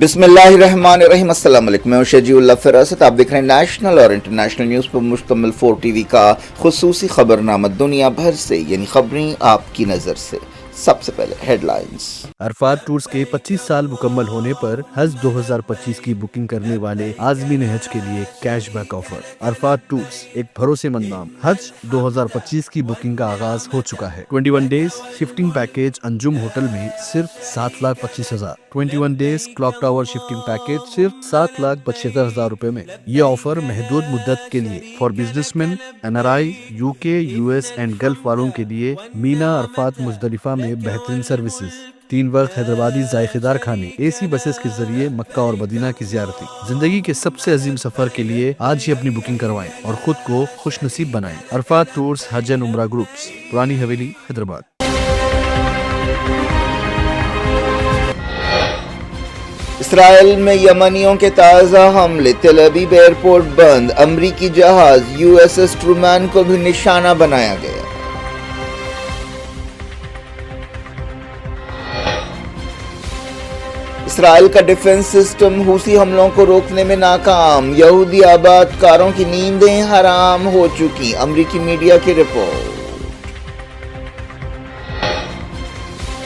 بسم اللہ الرحمن الرحیم۔ السلام علیکم، میں شجیع اللہ فراست۔ آپ دیکھ رہے ہیں نیشنل اور انٹرنیشنل نیوز پر مشتمل 4 ٹی وی کا خصوصی خبرنامہ دنیا بھر سے، یعنی خبریں آپ کی نظر سے۔ سب سے پہلے ہیڈ لائنز۔ عرفات ٹورز کے 25 سال مکمل ہونے پر حج 2025 کی بکنگ کرنے والے عازمین حج کے لیے cash back offer. Arafat tours ایک بھروسے مند نام۔ حج 2025 کی بکنگ کا آغاز ہو چکا ہے۔ 21 days shifting package Anjum hotel میں صرف 7,25,000۔ 21 days clock tower shifting package صرف 7,75,000 روپے میں۔ یہ آفر محدود مدت کے لیے for business man, NRI، UK، US and golf والوں کے لیے۔ مینا عرفات مزدلفہ میں بہترین سروسز، 3 وقت حیدرآبادی ذائقہ دار کھانے، AC بسز کے ذریعے مکہ اور مدینہ کی زیارتیں۔ زندگی کے سب سے عظیم سفر کے لیے آج ہی اپنی بکنگ کروائیں اور خود کو خوش نصیب بنائیں۔ عرفات ٹورز حج اینڈ عمرہ گروپس، پرانی حویلی، حیدرآباد۔ اسرائیل میں یمنیوں کے تازہ حملے، تل ابیب ایئرپورٹ بند، امریکی جہاز USS ٹرومین کو بھی نشانہ بنایا گیا۔ اسرائیل کا ڈیفنس سسٹم حوثی حملوں کو روکنے میں ناکام، یہودی آباد کاروں کی نیندیں حرام ہو چکی، امریکی میڈیا کی رپورٹ۔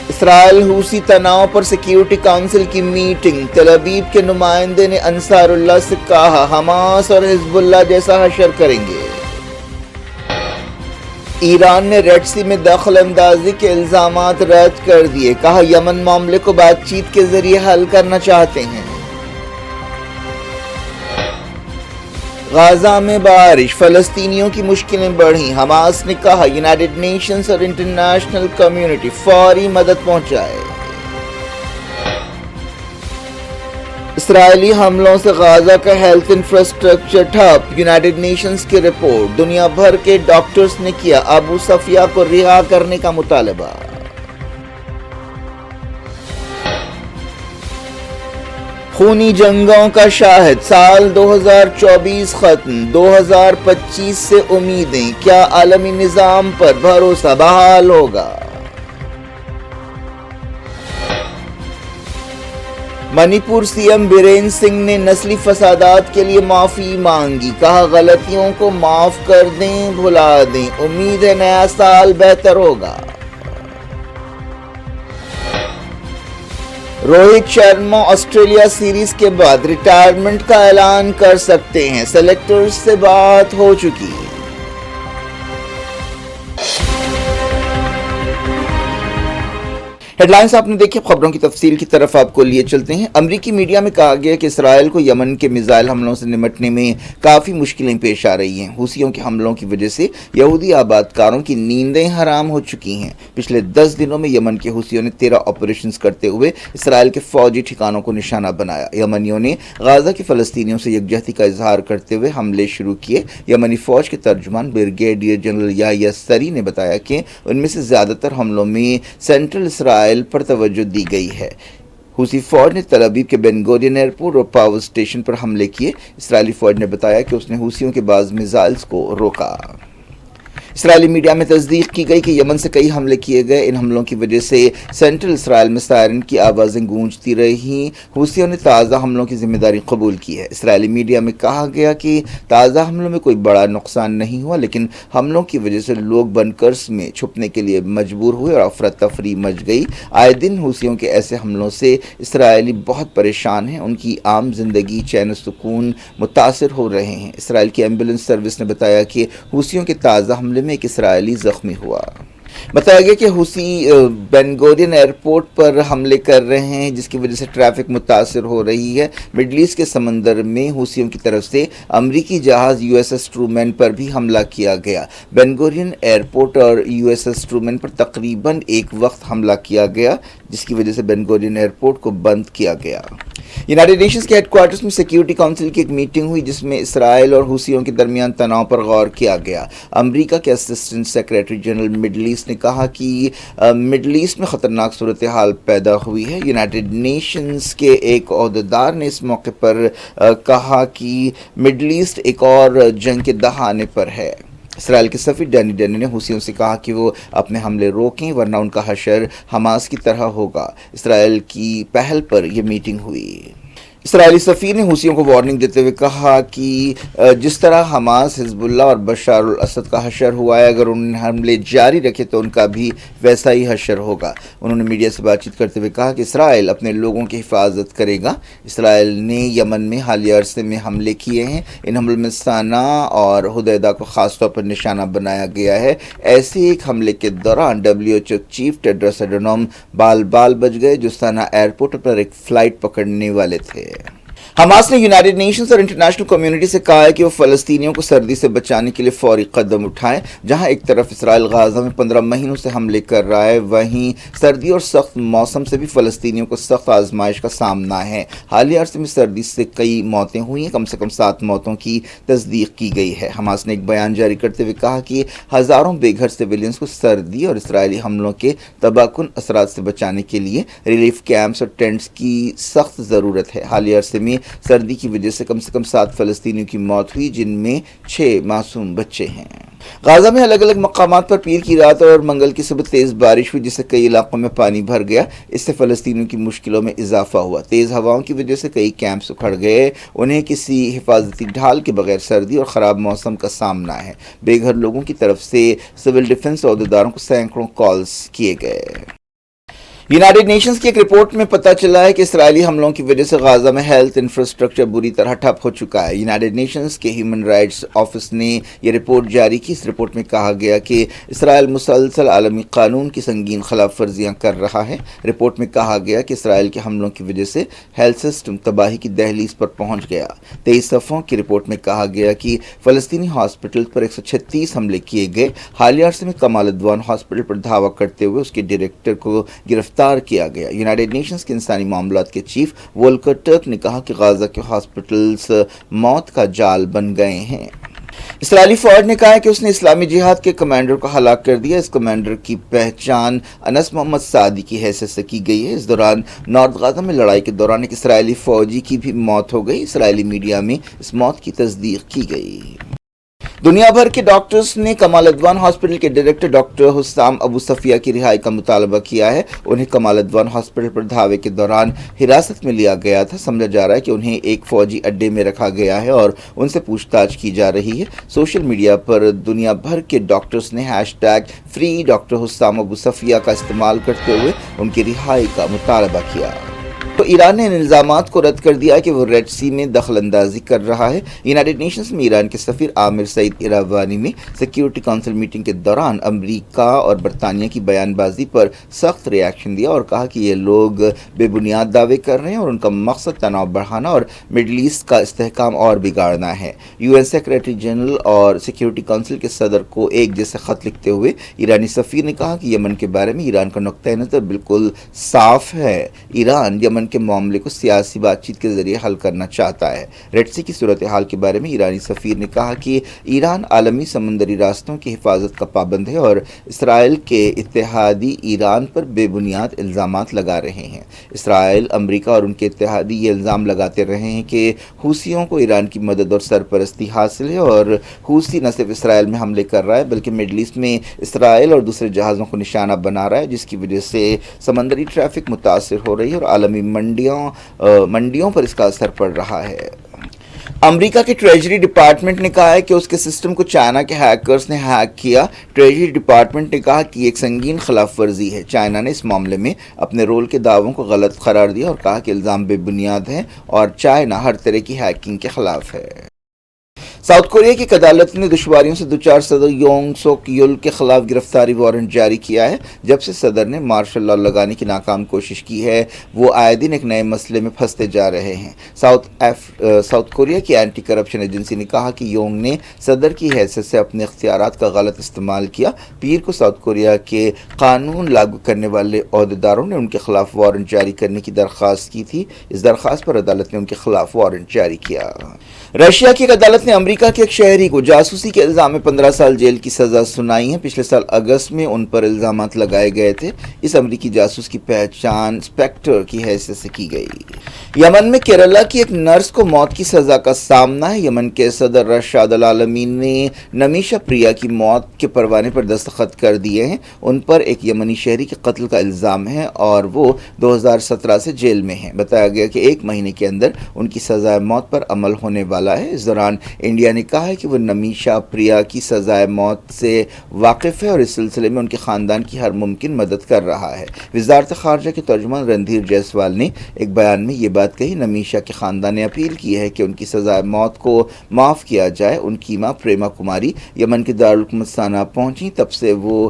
اسرائیل حوثی تناؤ پر سیکیورٹی کونسل کی میٹنگ، تل ابیب کے نمائندے نے انصار اللہ سے کہا حماس اور حزب اللہ جیسا حشر کریں گے۔ ایران نے ریڈ سی میں دخل اندازی کے الزامات رد کر دیے، کہا یمن معاملے کو بات چیت کے ذریعے حل کرنا چاہتے ہیں۔ غزہ میں بارش، فلسطینیوں کی مشکلیں بڑھیں، حماس نے کہا یونائیٹڈ نیشنز اور انٹرنیشنل کمیونٹی فوری مدد پہنچائے۔ اسرائیلی حملوں سے غزہ کا ہیلتھ انفراسٹرکچر ٹھپ، یونائیٹڈ نیشنز کی رپورٹ۔ دنیا بھر کے ڈاکٹرز نے کیا ابو صفیہ کو رہا کرنے کا مطالبہ۔ خونی جنگوں کا شاہد، سال 2024 ختم، 2025 سے امیدیں، کیا عالمی نظام پر بھروسہ بحال ہوگا؟ منی پور CM بیرین سنگھ نے نسلی فسادات کے لیے معافی مانگی، کہا غلطیوں کو معاف کر دیں، بھلا دیں، امید ہے نیا سال بہتر ہوگا۔ روہت شرما آسٹریلیا سیریز کے بعد ریٹائرمنٹ کا اعلان کر سکتے ہیں، سلیکٹرز سے بات ہو چکی۔ ہیڈ لائنز آپ نے دیکھی، خبروں کی تفصیل کی طرف آپ کو لیے چلتے ہیں۔ امریکی میڈیا میں کہا گیا کہ اسرائیل کو یمن کے میزائل حملوں سے نمٹنے میں کافی مشکلیں پیش آ رہی ہیں۔ حوثیوں کے حملوں کی وجہ سے یہودی آباد کاروں کی نیندیں حرام ہو چکی ہیں۔ پچھلے 10 دنوں میں یمن کے حوثیوں نے 13 آپریشنز کرتے ہوئے اسرائیل کے فوجی ٹھکانوں کو نشانہ بنایا۔ یمنیوں نے غزہ کے فلسطینیوں سے یکجہتی کا اظہار کرتے ہوئے حملے شروع کیے۔ یمنی فوج کے ترجمان بریگیڈیئر جنرل یحییٰ سری نے بتایا کہ ان میں سے زیادہ تر حملوں میں سینٹرل اسرائیل پر توجہ دی گئی ہے۔ حوثی فوج نے تل ابیب کے بن گورین ایئرپورٹ اور پاور اسٹیشن پر حملے کیے۔ اسرائیلی فوج نے بتایا کہ اس نے حوثیوں کے بعض میزائلز کو روکا۔ اسرائیلی میڈیا میں تصدیق کی گئی کہ یمن سے کئی حملے کیے گئے۔ ان حملوں کی وجہ سے سینٹرل اسرائیل میں سائرن کی آوازیں گونجتی رہیں۔ حوثیوں نے تازہ حملوں کی ذمہ داری قبول کی ہے۔ اسرائیلی میڈیا میں کہا گیا کہ تازہ حملوں میں کوئی بڑا نقصان نہیں ہوا، لیکن حملوں کی وجہ سے لوگ بنکرز میں چھپنے کے لیے مجبور ہوئے اور افراتفری مچ گئی۔ آئے دن حوثیوں کے ایسے حملوں سے اسرائیلی بہت پریشان ہیں، ان کی عام زندگی، چین و سکون متاثر ہو رہے ہیں۔ اسرائیل کی ایمبولینس سروس نے بتایا کہ حوثیوں کے تازہ حملے میں ایک اسرائیلی زخمی ہوا۔ بتایا گیا کہ حوثی بن گورین ایئرپورٹ پر حملے کر رہے ہیں، جس کی وجہ سے ٹریفک متاثر ہو رہی ہے۔ مڈل ایسٹ کے سمندر میں حوثیوں کی طرف سے امریکی جہاز USS ٹرومین پر بھی حملہ کیا گیا۔ بن گورین ایئرپورٹ اور USS ٹرومین پر تقریباً ایک وقت حملہ کیا گیا، جس کی وجہ سے بن گورین ایئرپورٹ کو بند کیا گیا۔ یونائیٹڈ نیشنز کے ہیڈ کوارٹرز میں سیکیورٹی کونسل کی ایک میٹنگ ہوئی، جس میں اسرائیل اور حوثیوں کے درمیان تناؤ پر غور کیا گیا۔ امریکہ کے assistant secretary general middle east نے کہا کہ مڈل ایسٹ میں خطرناک صورتحال پیدا ہوئی ہے۔ یونائیٹڈ نیشنز کے ایک عہدیدار نے اس موقع پر کہا کہ مڈل ایسٹ ایک اور جنگ کے دہانے پر ہے۔ اسرائیل کے سفیر ڈینی ڈینی نے حوثیوں سے کہا کہ وہ اپنے حملے روکیں، ورنہ ان کا حشر حماس کی طرح ہوگا۔ اسرائیل کی پہل پر یہ میٹنگ ہوئی۔ اسرائیلی سفیر نے حوثیوں کو وارننگ دیتے ہوئے کہا کہ جس طرح حماس، حزب اللہ اور بشار الاسد کا حشر ہوا ہے، اگر انہوں نے حملے جاری رکھے تو ان کا بھی ویسا ہی حشر ہوگا۔ انہوں نے میڈیا سے بات چیت کرتے ہوئے کہا کہ اسرائیل اپنے لوگوں کی حفاظت کرے گا۔ اسرائیل نے یمن میں حالیہ عرصے میں حملے کیے ہیں، ان حملوں میں صنعاء اور حدیدہ کو خاص طور پر نشانہ بنایا گیا ہے۔ ایسے ایک حملے کے دوران WHO چیف ٹیڈرس اڈھنوم بال بچ گئے، جو صنعاء ایئرپورٹ پر ایک فلائٹ پکڑنے والے تھے۔ حماس نے یونائیٹڈ نیشنز اور انٹرنیشنل کمیونٹی سے کہا ہے کہ وہ فلسطینیوں کو سردی سے بچانے کے لیے فوری قدم اٹھائیں۔ جہاں ایک طرف اسرائیل غزہ میں 15 مہینوں سے حملے کر رہا ہے، وہیں سردی اور سخت موسم سے بھی فلسطینیوں کو سخت آزمائش کا سامنا ہے۔ حالیہ عرصے میں سردی سے کئی موتیں ہوئی ہیں، کم سے کم 7 موتوں کی تصدیق کی گئی ہے۔ حماس نے ایک بیان جاری کرتے ہوئے کہا کہ ہزاروں بے گھر سویلینز کو سردی اور اسرائیلی حملوں کے تباہ کن اثرات سے بچانے کے لیے ریلیف کیمپس اور ٹینٹس کی سخت ضرورت ہے۔ حالیہ عرصے میں سردی کی وجہ سے کم 7 فلسطینیوں کی موت ہوئی، جن میں 6 معصوم بچے ہیں۔ غزہ میں الگ الگ مقامات پر پیر کی رات اور منگل کی صبح تیز بارش ہوئی، جس سے کئی علاقوں میں پانی بھر گیا۔ اس سے فلسطینیوں کی مشکلوں میں اضافہ ہوا۔ تیز ہواؤں کی وجہ سے کئی کیمپس اکھڑ گئے، انہیں کسی حفاظتی ڈھال کے بغیر سردی اور خراب موسم کا سامنا ہے۔ بے گھر لوگوں کی طرف سے سول ڈیفنس عہدیداروں کو سینکڑوں کالز کیے گئے۔ یونائیٹڈ نیشنز کی ایک رپورٹ میں پتہ چلا ہے کہ اسرائیلی حملوں کی وجہ سے غزہ میں ہیلتھ انفراسٹرکچر بری طرح ٹھپ ہو چکا ہے۔ یونائیٹڈ نیشنز کے ہیومن رائٹس آفس نے یہ رپورٹ جاری کی۔ اس رپورٹ میں کہا گیا کہ اسرائیل مسلسل عالمی قانون کی سنگین خلاف ورزیاں کر رہا ہے۔ رپورٹ میں کہا گیا کہ اسرائیل کے حملوں کی وجہ سے ہیلتھ سسٹم تباہی کی دہلیز پر پہنچ گیا۔ 23 صفحوں کی رپورٹ میں کہا گیا کہ فلسطینی ہاسپٹل پر 136 حملے کیے گئے۔ حالیہ عرصے میں کمال عدوان ہاسپٹل پر دھاوا کرتے ہوئے اس کے ڈائریکٹر کو گرفتار کیا گیا۔ یونائیٹڈ نیشنز کے انسانی معاملات کے چیف وولکر ٹرک نے کہا کہ غزہ کے ہاسپٹلز موت کا جال بن گئے ہیں۔ اسرائیلی فوج نے کہا ہے کہ اس نے اسلامی جہاد کے کمانڈر کو ہلاک کر دیا۔ اس کمانڈر کی پہچان انس محمد سعدی کی حیثیت سے کی گئی ہے۔ اس دوران نارتھ غزہ میں لڑائی کے دوران ایک اسرائیلی فوجی کی بھی موت ہو گئی۔ اسرائیلی میڈیا میں اس موت کی تصدیق کی گئی۔ دنیا بھر کے ڈاکٹرز نے کمال عدوان ہاسپٹل کے ڈائریکٹر ڈاکٹر حسام ابو صفیہ کی رہائی کا مطالبہ کیا ہے۔ انہیں کمال عدوان ہاسپٹل پر دھاوے کے دوران حراست میں لیا گیا تھا۔ سمجھا جا رہا ہے کہ انہیں ایک فوجی اڈے میں رکھا گیا ہے اور ان سے پوچھ تاچھ کی جا رہی ہے۔ سوشل میڈیا پر دنیا بھر کے ڈاکٹرز نے #فری ڈاکٹر حسام ابو صفیہ کا استعمال کرتے ہوئے ان کی رہائی کا مطالبہ کیا۔ تو ایران نے ان الزامات کو رد کر دیا کہ وہ ریڈ سی میں دخل اندازی کر رہا ہے۔ یونائیٹڈ نیشنز میں ایران کے سفیر عامر سعید ایراوانی نے سیکیورٹی کونسل میٹنگ کے دوران امریکہ اور برطانیہ کی بیان بازی پر سخت ری ایکشن دیا اور کہا کہ یہ لوگ بے بنیاد دعوے کر رہے ہیں اور ان کا مقصد تناؤ بڑھانا اور مڈل ایسٹ کا استحکام اور بگاڑنا ہے۔ UN سیکریٹری جنرل اور سیکیورٹی کونسل کے صدر کو ایک جیسے خط لکھتے ہوئے ایرانی سفیر نے کہا کہ یمن کے بارے میں ایران کا نقطہ نظر بالکل صاف ہے۔ ایران یمن کے معاملے کو سیاسی بات چیت کے ذریعے حل کرنا چاہتا ہے۔ ریڈ سی کی صورتحال کے بارے میں ایرانی سفیر نے کہا کہ ایران عالمی سمندری راستوں کی حفاظت کا پابند ہے اور اسرائیل کے اتحادی ایران پر بے بنیاد الزامات لگا رہے ہیں۔ اسرائیل، امریکہ اور ان کے اتحادی یہ الزام لگاتے رہے ہیں کہ حوثیوں کو ایران کی مدد اور سرپرستی حاصل ہے اور حوثی نہ صرف اسرائیل میں حملے کر رہا ہے بلکہ مڈل ایسٹ میں اسرائیل اور دوسرے جہازوں کو نشانہ بنا رہا ہے، جس کی وجہ سے سمندری ٹریفک متاثر ہو رہی ہے اور عالمی منڈیوں پر اس کا اثر پڑ رہا ہے۔ امریکہ کے ٹریجری ڈپارٹمنٹ نے کہا ہے کہ اس کے سسٹم کو چائنا کے ہیکرز نے ہیک کیا۔ ٹریجری ڈپارٹمنٹ نے کہا کہ یہ ایک سنگین خلاف ورزی ہے۔ چائنا نے اس معاملے میں اپنے رول کے دعووں کو غلط قرار دیا اور کہا کہ الزام بے بنیاد ہیں اور چائنا ہر طرح کی ہیکنگ کے خلاف ہے۔ ساؤتھ کوریا کی ایک عدالت نے دشواریوں سے دوچار صدر یونگ سوک یول کے خلاف گرفتاری وارنٹ جاری کیا ہے۔ جب سے صدر نے مارشل لا لگانے کی ناکام کوشش کی ہے، وہ آئے دن ایک نئے مسئلے میں پھنستے جا رہے ہیں۔ ساؤتھ کوریا کی اینٹی کرپشن ایجنسی نے کہا کہ یونگ نے صدر کی حیثیت سے اپنے اختیارات کا غلط استعمال کیا۔ پیر کو ساؤتھ کوریا کے قانون لاگو کرنے والے عہدیداروں نے ان کے خلاف وارنٹ جاری کرنے کی درخواست کی تھی۔ اس درخواست پر عدالت نے ان کے خلاف وارنٹ جاری کیا۔ رشیا کی ایک عدالت نے امریکہ کے ایک شہری کو جاسوسی کے الزام میں 15 سال جیل کی سزا سنائی ہے۔ پچھلے سال اگست میں ان پر الزامات لگائے گئے تھے۔ اس امریکی جاسوس کی پہچان اسپیکٹر کی حیثیت سے کی گئی۔ یمن میں کیرلا کی ایک نرس کو موت کی سزا کا سامنا ہے۔ یمن کے صدر رشاد العالمین نے نمیشا پریا کی موت کے پروانے پر دستخط کر دیے ہیں۔ ان پر ایک یمنی شہری کے قتل کا الزام ہے اور وہ 2017 سے جیل میں ہیں۔ بتایا گیا کہ ایک مہینے کے اندر ان کی سزائے موت پر عمل ہونے والا ہے۔ اس دوران انڈیا نے کہا ہے کہ وہ نمیشا پریا کی سزائے موت سے واقف ہے اور اس سلسلے میں ان کے خاندان کی ہر ممکن مدد کر رہا ہے۔ وزارت خارجہ کے ترجمان رندھیر جیسوال نے ایک بیان میں یہ بات کہی۔ نمیشا کے خاندان نے اپیل کی ہے کہ ان کی سزائے موت کو معاف کیا جائے۔ ان کی ماں پریما کماری یمن کے دارالحکومت سانا پہنچی، تب سے وہ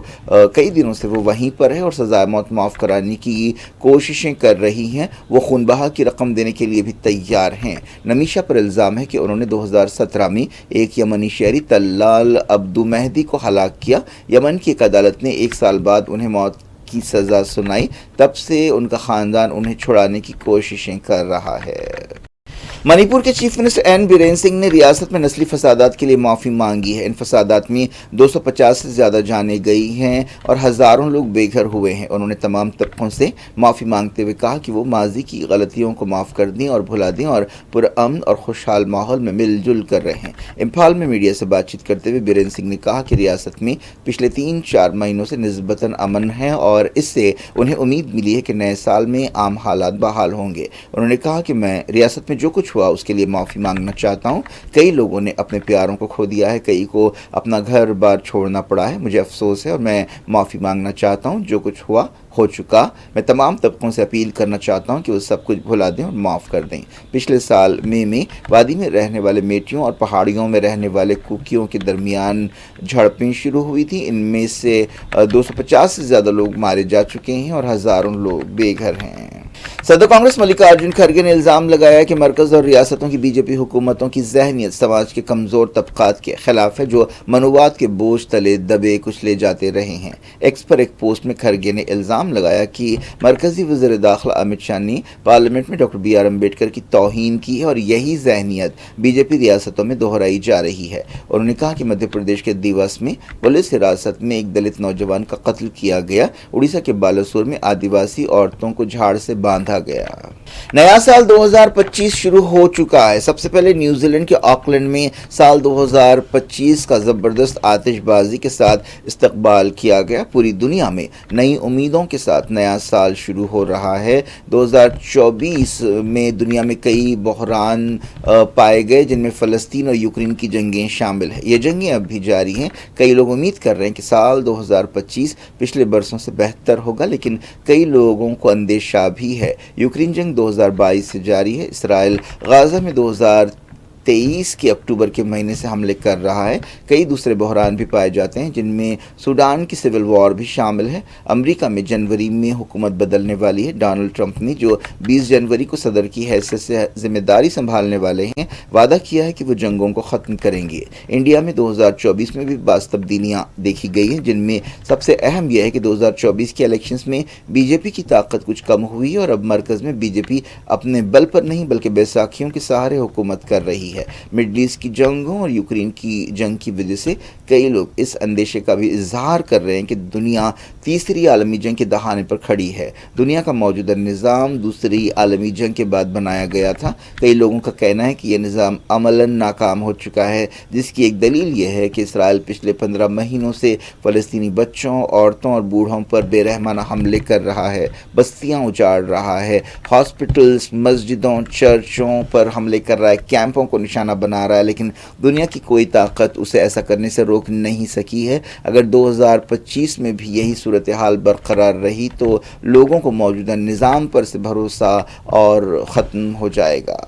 کئی دنوں سے وہ وہیں پر ہے اور سزائے موت معاف کرانے کی کوششیں کر رہی ہیں۔ وہ خون بہا کی رقم دینے کے لیے بھی تیار ہیں۔ نمیشا پر الزام ہے کہ انہوں نے 2017 میں ایک یمنی شہری طلال عبدو مہدی کو ہلاک کیا۔ یمن کی ایک عدالت نے 1 سال بعد انہیں موت کی سزا سنائی، تب سے ان کا خاندان انہیں چھڑانے کی کوششیں کر رہا ہے۔ منی پور کے chief minister N Biren Singh نے ریاست میں نسلی فسادات کے لیے معافی مانگی ہے۔ ان فسادات میں 250 سے زیادہ جانیں گئی ہیں اور ہزاروں لوگ بے گھر ہوئے ہیں۔ انہوں نے تمام طبقوں سے معافی مانگتے ہوئے کہا کہ وہ ماضی کی غلطیوں کو معاف کر دیں اور بھلا دیں اور پرامن اور خوشحال ماحول میں مل جل کر رہیں۔ امپھال میں میڈیا سے بات چیت کرتے ہوئے برین سنگھ نے کہا کہ ریاست میں پچھلے 3-4 مہینوں سے نسبتاً امن ہے اور اس سے انہیں امید ملی ہے کہ نئے سال میں عام حالات بحال ہوں گے۔ انہوں نے کہا کہ میں ریاست میں جو کچھ ہوا اس کے لیے معافی مانگنا چاہتا ہوں۔ کئی لوگوں نے اپنے پیاروں کو کھو دیا ہے، کئی کو اپنا گھر بار چھوڑنا پڑا ہے۔ مجھے افسوس ہے اور میں معافی مانگنا چاہتا ہوں۔ جو کچھ ہوا ہو چکا۔ میں تمام طبقوں سے اپیل کرنا چاہتا ہوں کہ وہ سب کچھ بھلا دیں اور معاف کر دیں۔ پچھلے سال مئی میں وادی میں رہنے والے میٹیوں اور پہاڑیوں میں رہنے والے کوکیوں کے درمیان جھڑپیں شروع ہوئی تھیں۔ ان میں سے 250 سے زیادہ لوگ مارے جا چکے ہیں اور ہزاروں لوگ بے گھر ہیں۔ صدر کانگریس ملکارجن کھڑگے نے الزام لگایا کہ مرکز اور ریاستوں کی بی جے پی حکومتوں کی ذہنیت سماج کے کمزور طبقات کے خلاف ہے، جو منووات کے بوجھ تلے دبے کچلے جاتے رہے ہیں۔ ایکس پر ایک پوسٹ میں کھڑگے نے الزام لگایا کہ مرکزی وزیر داخلہ امت شاہ نے پارلیمنٹ میں ڈاکٹر بی آر امبیڈکر کی توہین کی ہے اور یہی ذہنیت بی جے پی ریاستوں میں دہرائی جا رہی ہے۔ انہوں نے کہا کہ مدھیہ پردیش کے دیوس میں پولیس حراست میں ایک دلت نوجوان کا قتل کیا گیا۔ اڑیسہ کے بالاسور میں آدیواسی عورتوں کو جھاڑ سے باندھا گیا۔ نیا سال 2025 شروع ہو چکا ہے۔ سب سے پہلے نیوزی لینڈ کے آکلینڈ میں سال 2025 کا زبردست آتش بازی کے ساتھ استقبال کیا گیا۔ پوری دنیا میں نئی امیدوں کے ساتھ نیا سال شروع ہو رہا ہے۔ 2024 میں دنیا میں کئی بحران پائے گئے، جن میں فلسطین اور یوکرین کی جنگیں شامل ہیں۔ یہ جنگیں اب بھی جاری ہیں۔ کئی لوگ امید کر رہے ہیں کہ سال 2025 پچھلے برسوں سے بہتر ہوگا، لیکن کئی لوگوں کو اندیشہ بھی ہے۔ یوکرین جنگ 2022 سے جاری ہے۔ اسرائیل غزہ میں 2023 کے اکتوبر کے مہینے سے حملے کر رہا ہے۔ کئی دوسرے بحران بھی پائے جاتے ہیں، جن میں سوڈان کی سول وار بھی شامل ہے۔ امریکہ میں جنوری میں حکومت بدلنے والی ہے۔ ڈونلڈ ٹرمپ نے، جو 20 جنوری کو صدر کی حیثیت سے ذمہ داری سنبھالنے والے ہیں، وعدہ کیا ہے کہ وہ جنگوں کو ختم کریں گے۔ انڈیا میں 2024 میں بھی بعض تبدیلیاں دیکھی گئی ہیں، جن میں سب سے اہم یہ ہے کہ 2024 کے الیکشنز میں بی جے پی کی طاقت کچھ کم ہوئی ہے اور اب مرکز میں بی جے پی اپنے بل پر نہیں بلکہ بیساکھیوں کے سہارے حکومت کر رہی ہے۔ مڈل ایسٹ کی جنگوں اور یوکرین کی جنگ کی وجہ سے کئی لوگ اس اندیشے کا بھی اظہار کر رہے ہیں کہ دنیا تیسری عالمی جنگ کے دہانے پر کھڑی ہے۔ دنیا کا موجودہ نظام دوسری عالمی جنگ کے بعد بنایا گیا تھا۔ کئی لوگوں کا کہنا ہے کہ یہ نظام عملاً ناکام ہو چکا ہے، جس کی ایک دلیل یہ ہے کہ اسرائیل پچھلے 15 مہینوں سے فلسطینی بچوں، عورتوں اور بوڑھوں پر بے رحمانہ حملے کر رہا ہے، بستیاں اجاڑ رہا ہے، ہاسپٹلز، مسجدوں، چرچوں پر حملے کر رہا ہے، کیمپوں کو نشانہ بنا رہا ہے، لیکن دنیا کی کوئی طاقت اسے ایسا کرنے سے روک نہیں سکی ہے۔ اگر 2025 میں بھی یہی صورتحال برقرار رہی تو لوگوں کو موجودہ نظام پر سے بھروسہ اور ختم ہو جائے گا۔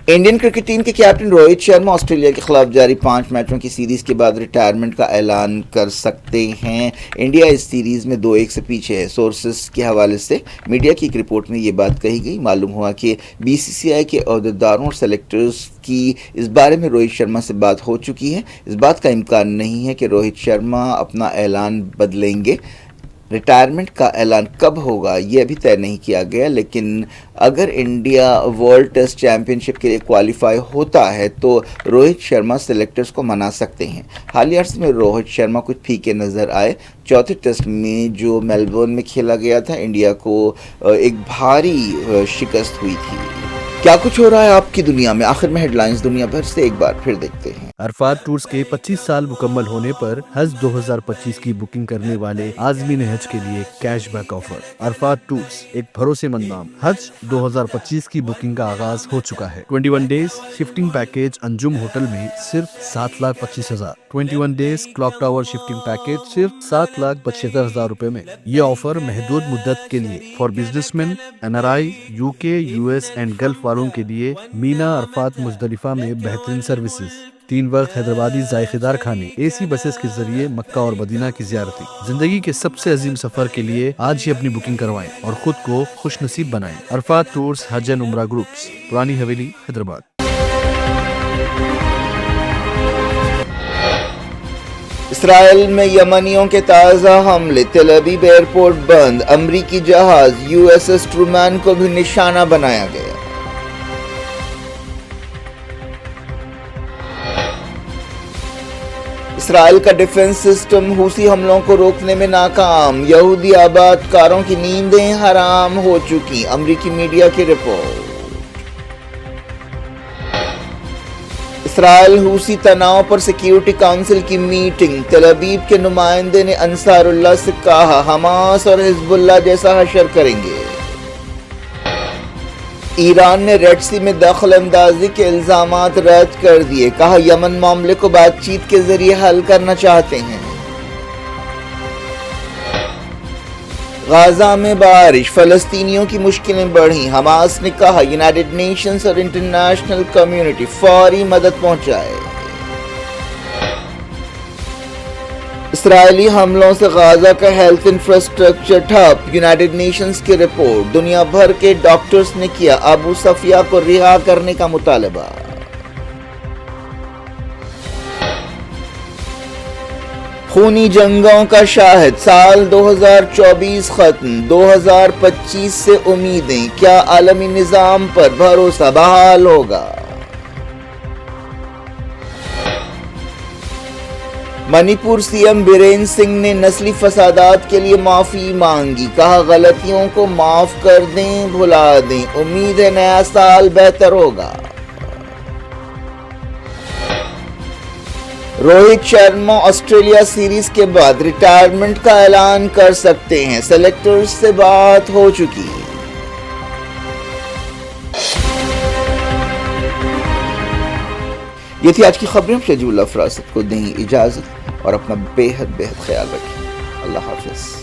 انڈین کرکٹ ٹیم کے کیپٹن روہت شرما آسٹریلیا کے خلاف جاری 5 میچوں کی سیریز کے بعد ریٹائرمنٹ کا اعلان کر سکتے ہیں۔ انڈیا اس سیریز میں 2-1 سے پیچھے ہے۔ سورسز کے حوالے سے میڈیا کی ایک رپورٹ میں یہ بات کہی گئی۔ معلوم ہوا کہ بی سی سی آئی کے عہدیداروں اور سلیکٹرز کی اس بارے میں روہت شرما سے بات ہو چکی ہے۔ اس بات کا امکان نہیں ہے کہ روہت شرما اپنا اعلان بدلیں گے۔ ریٹائرمنٹ کا اعلان کب ہوگا یہ ابھی طے نہیں کیا گیا، لیکن اگر انڈیا ورلڈ ٹیسٹ چیمپئن شپ کے لیے کوالیفائی ہوتا ہے تو روہت شرما سلیکٹرز کو منا سکتے ہیں۔ حالیہ عرصے میں روہت شرما کچھ پھیکے نظر آئے۔ چوتھے ٹیسٹ میں جو میلبورن میں کھیلا گیا تھا، انڈیا کو ایک بھاری شکست ہوئی تھی۔ کیا کچھ ہو رہا ہے آپ کی دنیا میں؟ آخر میں ہیڈ لائنز دنیا بھر سے ایک بار پھر دیکھتے ہیں۔ عرفات ٹورز کے 25 سال مکمل ہونے پر حج 2025 کی بکنگ کرنے والے عازمین حج کے لیے cash back offer. Arafat tours ایک بھروسے مند نام۔ حج 2025 کی بکنگ کا آغاز ہو چکا ہے۔ 21 days shifting package Anjum hotel میں صرف 7,25,000۔ 21 days clock tower shifting package صرف 7,75,000 روپے میں۔ یہ آفر محدود مدت کے لیے for business man, NRI، UK، US and golf والوں کے لیے۔ مینا عرفات مزدلفہ میں بہترین سروسز، 3 وقت حیدرآبادی ذائقے دار کھانے، AC بسز کے ذریعے مکہ اور مدینہ کی زیارتیں۔ زندگی کے سب سے عظیم سفر کے لیے آج ہی اپنی بکنگ کروائیں اور خود کو خوش نصیب بنائیں۔ عرفات ٹورز حج اینڈ عمرہ گروپس، پرانی حویلی، حیدرآباد۔ اسرائیل میں یمنیوں کے تازہ حملے، تل ابیب ایئرپورٹ بند، امریکی جہاز USS ٹرومین کو بھی نشانہ بنایا گیا۔ اسرائیل کا ڈیفنس سسٹم حوثی حملوں کو روکنے میں ناکام، یہودی آباد کاروں کی نیندیں حرام ہو چکی، امریکی میڈیا کی رپورٹ۔ اسرائیل حوثی تناؤ پر سیکیورٹی کونسل کی میٹنگ، تل ابیب کے نمائندے نے انصار اللہ سے کہا حماس اور حزب اللہ جیسا حشر کریں گے۔ ایران نے ریڈ سی میں دخل اندازی کے الزامات رد کر دیے، کہا یمن معاملے کو بات چیت کے ذریعے حل کرنا چاہتے ہیں۔ غزہ میں بارش، فلسطینیوں کی مشکلیں بڑھیں، حماس نے کہا یونائیٹڈ نیشنز اور انٹرنیشنل کمیونٹی فوری مدد پہنچائے۔ اسرائیلی حملوں سے غزہ کا ہیلتھ انفراسٹرکچر ٹھپ، یونائیٹڈ نیشنز کی رپورٹ۔ دنیا بھر کے ڈاکٹرز نے کیا ابو صفیہ کو رہا کرنے کا مطالبہ۔ خونی جنگوں کا شاہد، سال 2024 ختم، 2025 سے امیدیں، کیا عالمی نظام پر بھروسہ بحال ہوگا؟ منی پور CM بیرین سنگھ نے نسلی فسادات کے لیے معافی مانگی، کہا غلطیوں کو معاف کر دیں، بھلا دیں، امید ہے نیا سال بہتر ہوگا۔ روہت شرما آسٹریلیا سیریز کے بعد ریٹائرمنٹ کا اعلان کر سکتے ہیں، سلیکٹرز سے بات ہو چکی۔ یہ تھی آج کی خبریں۔ شجیع اللہ فراست کو دیں اجازت اور اپنا بے حد خیال رکھیں۔ اللہ حافظ۔